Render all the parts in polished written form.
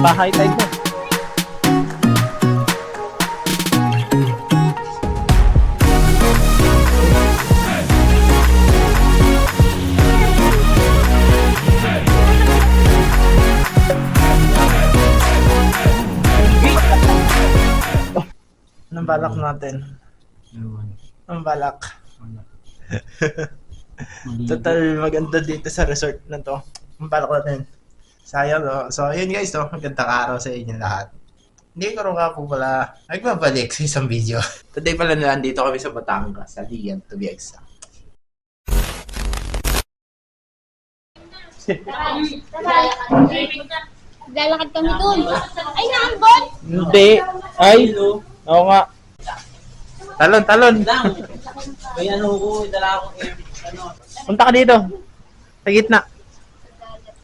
Pa-high tide na. Anong balak natin? Anong balak? Total maganda dito sa resort na to. Anong balak natin? Sayang, no? So, ayun guys, no? Magandang araw sa inyo lahat. Hindi ko nga po pala nagbabalik sa isang video. Today pala nandito kami sa Batangas, sa Lian to be exact. Lalakad kami dun. Ay, naambot! Hindi. Ay, oo nga. Talon, talon. May ano ko, dala akong ano. Punta ka dito. Sa gitna.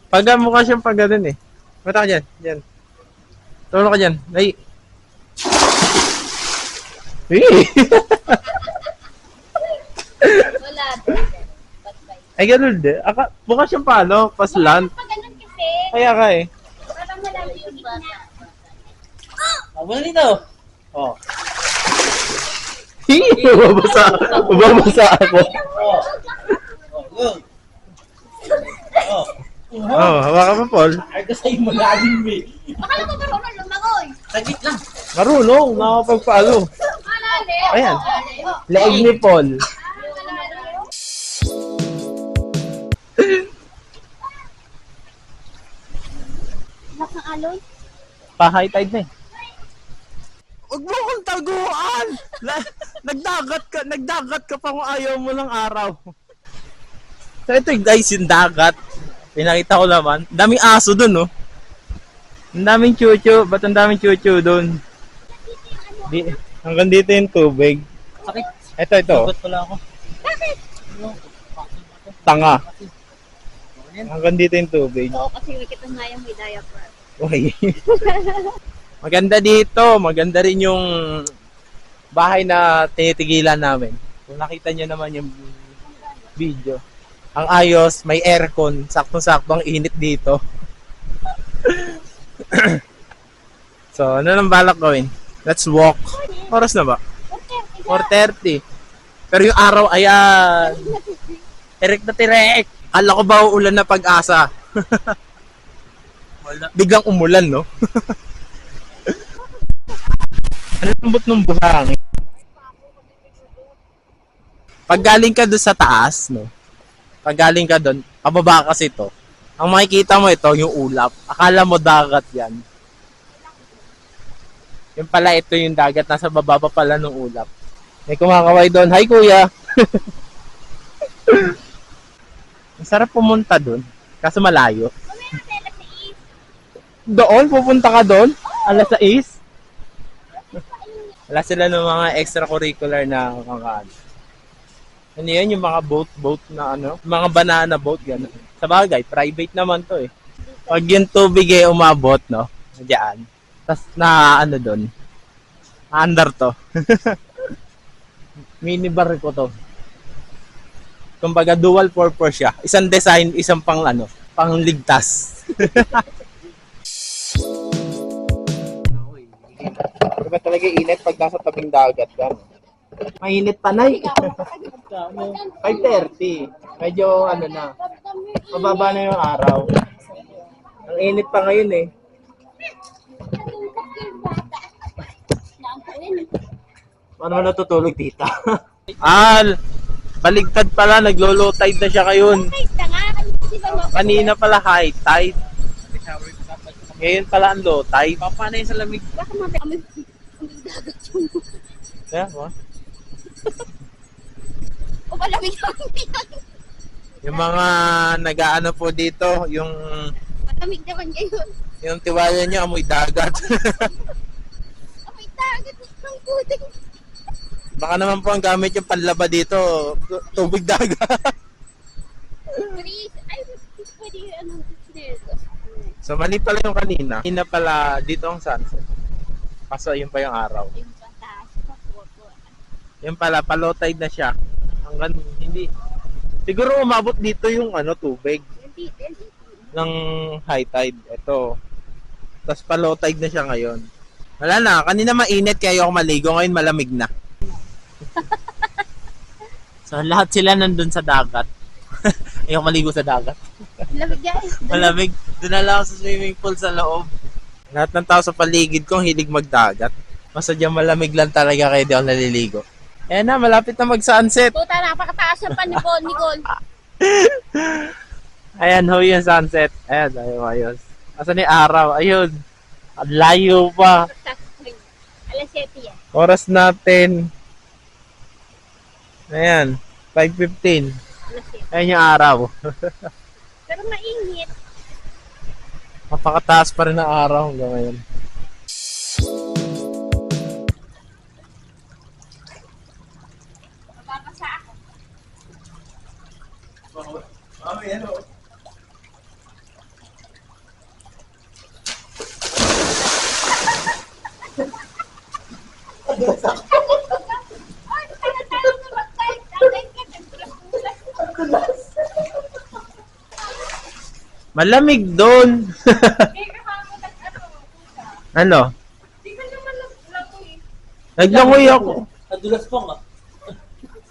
Pag mukha siyang pag ganun eh. Punta ka dyan. Dyan. Tulong ka dyan. Ay. Wala. Ay, ganun din. Mukha siyang palo. Paslant. Pa ganun kasi. Kaya ka eh. Parang malaki yung gitna. Wala dito. Oh. Mababasa. Mababasa ako. Oh. Oh, go. Oh. Oh, hawakan mo, Paul. Ay, kasi malalim eh. Akala ko marunong lumangoy. Saglit lang. Marunong. Nakapagpalo. Malalim. Ayan. Leeg ni Paul. Lakas ng alon. Pa-high tide na eh. Huwag mo kong taguan! Nagdagat ka pa kung ayaw mo ng araw. So ito guys, yung dagat. Pinakita ko naman. Daming aso dun, no? Ang daming chuchu. Ba't ang daming chuchu dun? Hanggang dito yung tubig. Sakit. Ito. Sagot pala ako. Tanga. Hanggang dito yung tubig. Oo, kasi wikit ang ngayang may diaper. Uy. Maganda dito. Maganda rin yung bahay na tinitigilan namin. Kung nakita nyo naman yung video. Ang ayos, may aircon. Saktong-sakto ang init dito. So, ano nang balak gawin? Let's walk. Oras na ba? 4:30. Pero yung araw, ayan. Tirek na tirek. Kala ko ba uulan na pag-asa? Biglang umulan, no? Ano lambot ng buhangin? Pag galing ka doon sa taas, no? Pag galing ka doon, pababa kasi to. Ang makikita mo ito, yung ulap. Akala mo dagat yan. Yung pala ito yung dagat, nasa baba pa pala ng ulap. May kumakaway doon. Hi, kuya! Ang sarap pumunta doon. Kaso malayo. Doon? Pupunta ka doon? Alas 6? Wala sila ng mga extracurricular na mga ano yan, yung mga boat na ano, mga banana boat, gano'n. Sa bagay, private naman to eh. Pag yung tubig eh umabot, no, diyan. Tapos na ano doon, under to. Minibar ko to. Kumbaga dual purpose siya. Isang design, isang pang ano, pangligtas. Diba talaga init pag nasa tabing dagat ka? Mainit pa na eh. 5:30. Medyo ano na. Mababa na yung araw. Ang init pa ngayon eh. Paano natutulog dito? Baligtad pala. Naglo-low tide na siya ngayon. Kanina pala high tide. Ngayon pala ang low tide. Papanay sa lamig. Baka mamaya kami dagat yung... Yeah, what? O malamig kami yan. Yung mga nag-aano po dito, yung Malamig naman ngayon. yung tiwala niya amoy dagat. Amoy dagat ng puting. Baka naman po ang gamit yung panlaba dito, tubig dagat. Please, ay, pwede ano dito. So mali pala yung kanina. Kanina pala dito ang sunset. Kaso yun pa yung araw. Yung patas, papupo. Yun pala, pa-low tide na siya. Hanggang hindi. Siguro umabot dito yung ano tubig Hindi. ng high tide. Ito. Tapos pa-low tide na siya ngayon. Wala na, kanina mainit kaya ako maligo, ngayon malamig na. So lahat sila nandun sa dagat. Ayoko maligo sa dagat. Lamig guys. Malamig. Doon na lang ako sa swimming pool sa loob. Lahat ng tao sa paligid ko hilig magdagat. Masadyang malamig lang talaga kaya di ako naliligo. Ayan na, malapit na mag-sunset. Puta, napakataas ng panibon, Nicole. Ayan ho yung sunset. Ayan, ayos. Asan yung araw? Ayun. Ang layo pa. Alas 7 yan. Oras natin. Ayan, 5:15. Alas 7. Ayan yung araw. Pero mainit. Mapakataas pa rin ang araw hanggang ngayon. Mababasa ako. Ay, tayo na mag-type. Tatay ka, nagtulas-tulas. Malamig doon. Hindi ka kamo nag-ano, puta. Ano? Hindi ka naman naglangoy. Naglangoy ako. Nadulas po nga.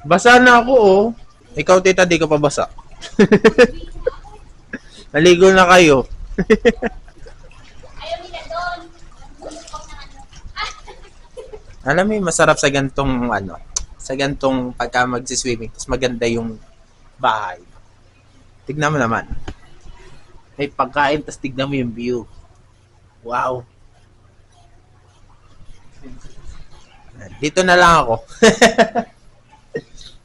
Basa na ako, oh. Ikaw, tita, di ka pa basa. Naligo na kayo. Ayaw nila doon. Nagpulupok na ano. Alam mo yung masarap sa gantong, sa gantong pagka magsiswimming, tapos maganda yung bahay. Tignan mo naman. May pagkain, tapos tignan mo yung view. Wow. Dito na lang ako.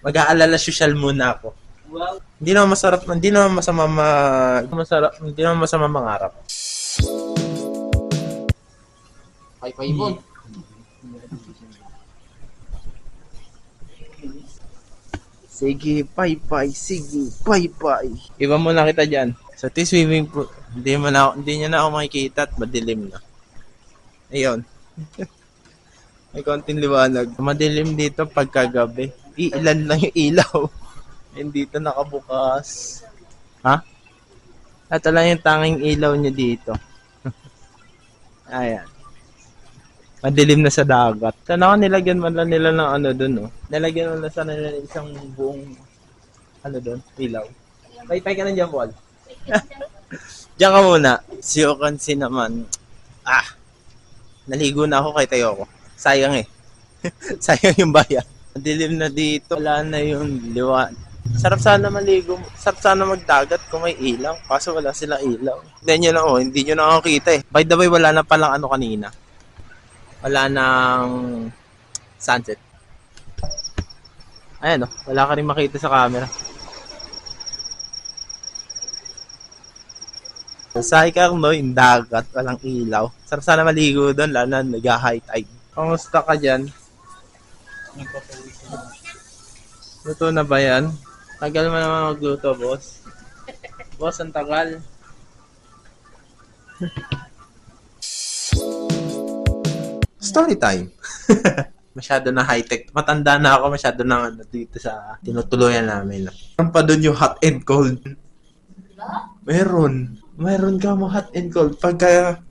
Mag-aalala social muna ako. Wow. Hindi naman masarap, hindi naman masama hindi naman masama mangarap. Paypay-bon. Sige, pay-pay. Sige, pay-pay. Iba mo na kita dyan. Sa swimming pool, hindi niya na ako makikita at madilim na. Ayun. May konting liwanag. Madilim dito pagkagabi. Ilan lang yung ilaw. Hindi dito nakabukas. Ha? Ito lang yung tanging ilaw niya dito. Ayan. Madilim na sa dagat. Sana nilagyan man lang nila ng ano dun, oh. Nilagyan man lang sana nila ng isang buong ano dun, ilaw. Pay-pay ka na dyan, Paul. Diyan ka muna. Si Okansi naman. Naligo na ako kay Tayo ko. Sayang eh. Sayang yung bayan. Madilim na dito. Wala na yung liwan. Sarap sana maligo. Sarap sana magdagat kung may ilaw. Kaso wala silang ilaw. Hindi nyo lang, oh. Hindi nyo nakakita eh. By the way, wala na palang ano kanina. Wala nang sunset. Ayan, oh. Wala ka rin makita sa camera. Sa Icarno, yung dagat, walang ilaw. Sarap sana maligo doon, lalo na nag-high tide. Kamusta ka dyan? Luto na ba yan? Tagal mo naman magluto, boss. Boss, ang tagal. Story time. Masyado na high-tech. Matanda na ako, masyado na dito sa tinutuluyan namin. Meron pa doon yung hot and cold. Meron. Meron ka mo hot and cold. Pagka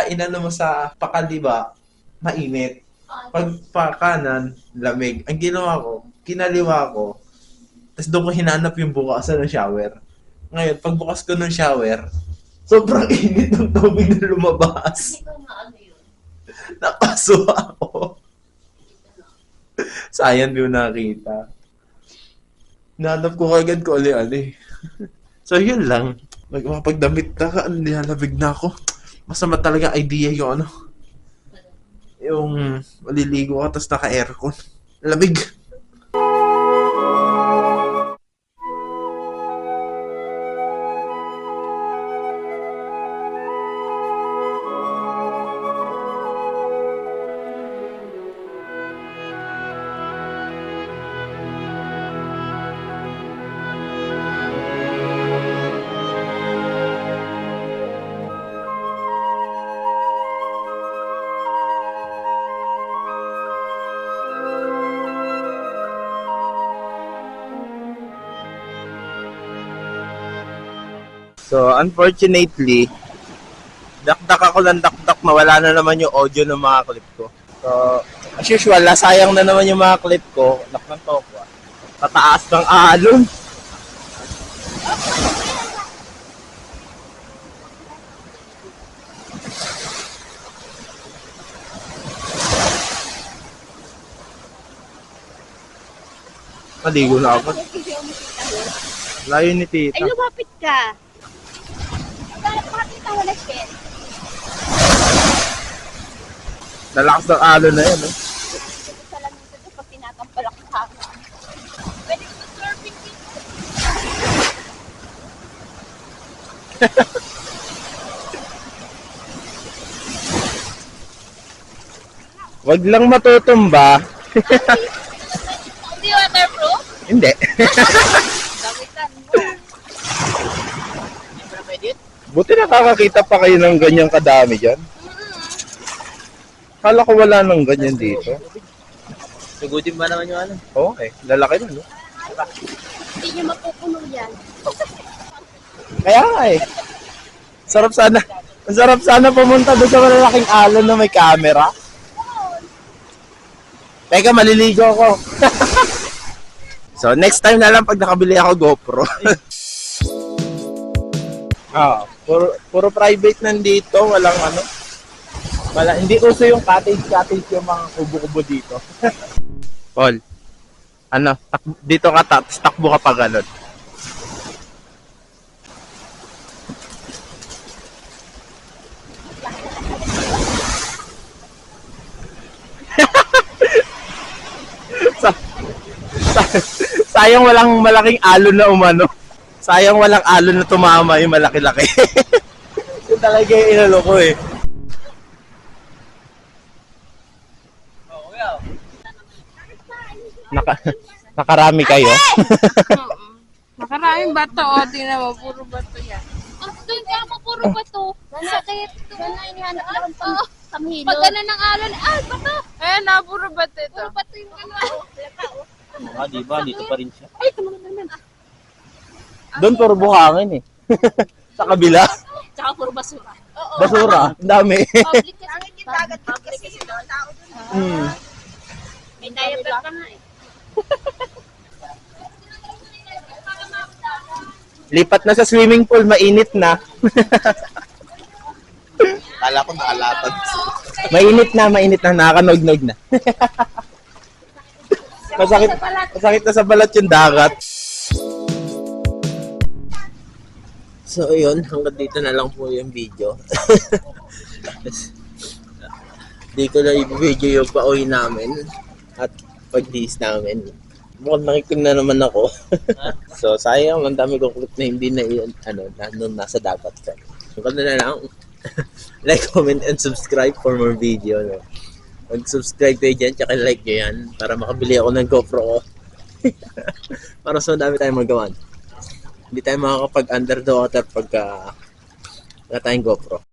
inano mo sa pakaliwa, mainit. Pag pakanan, lamig. Ang ginawa ko, kinaliwa ko, tapos doon ko hinanap yung bukasan ng shower. Ngayon, pagbukas ko ng shower, sobrang init ng tubig na lumabas. Nakasuha ako. Sayang di ko nakita. Nanap ko kagad ko ali-ali. So yun lang. Magpapagdamit na ka, nilalabig na ako. Masama talaga idea yung ano. Yung maliligo ka tapos naka-aircon. Lamig. So, unfortunately, Dakdak ako ng dakdak, mawala na naman yung audio ng mga clip ko. So, as usual, nasayang na naman yung mga clip ko. Anak ng tokwa. Tataas ng alon. Maligo na ako. Layo ni tita. Ay, lumapit ka. Bakit ang wala shit? Lalakas ng alon na yun. Eh. Sa lang nito pag tinatampalak sa akin. Pwede ko sa surfing dito. Wag lang matutumba. Hindi waterproof? Hindi. Gamitan mo. Siyempre pwede yun. Buti nakakakita pa kayo ng ganyang kadami dyan. Kala ko wala nang ganyan dito. Sugudin ba naman yung ano? Okay, lalaki na, no? Hindi niyo mapupuno yan. Kaya nga eh. Sarap sana. Ang sarap sana pumunta doon sa malalaking alon na may camera. Teka, maliligo ako. So, next time na lang pag nakabili ako GoPro. Puro private nandito, walang ano. Hindi uso yung cottage yung mga kubo-kubo dito. Paul, ano, dito ka tapos takbo ka pa ganun. Sayang walang malaking alon na umano. Sayang walang alon na tumama yung malaki-laki. Yun talaga yung inalo ko eh. Oo, kuya. Nakarami kayo? Makaraming bato, o. Tingnan mo, puro bato yan. Oh, doon ka mo, puro bato. Sakit. Doon na inihanap lang kamilo. Pag ano ng alon, bato. Ayan na, puro bato ito. Puro bato yung ano. Ah, di ba? Dito pa rin siya. Ay, tumunod naman. Doon puro buhangin eh. Sa kabila. Tsaka puro basura. Oo. Basura. Ang dami. Public kasi. Ang yung dagat kasi yung tao doon. Hmm. May diaper ka nga eh. Lipat na sa swimming pool, mainit na. Kala ko nakalatag. Mainit na, nakakanog-nog na. Masakit na sa balat yung dagat. So, yun. Hanggang dito na lang po yung video. Di ko na i-video yung pauwi namin at pag-dis namin. Mukhang nakikita na naman ako. So, sayang. Ang dami kong clip na hindi na nandun nasa dagat. Hanggang na lang. Like, comment, and subscribe for more video. No? Mag-subscribe kayo dyan, tsaka like nyo yan para makabili ako ng GoPro ko. Para sa dami tayong magawa. Hindi tayo makakapag under the water pagka wala tayong GoPro.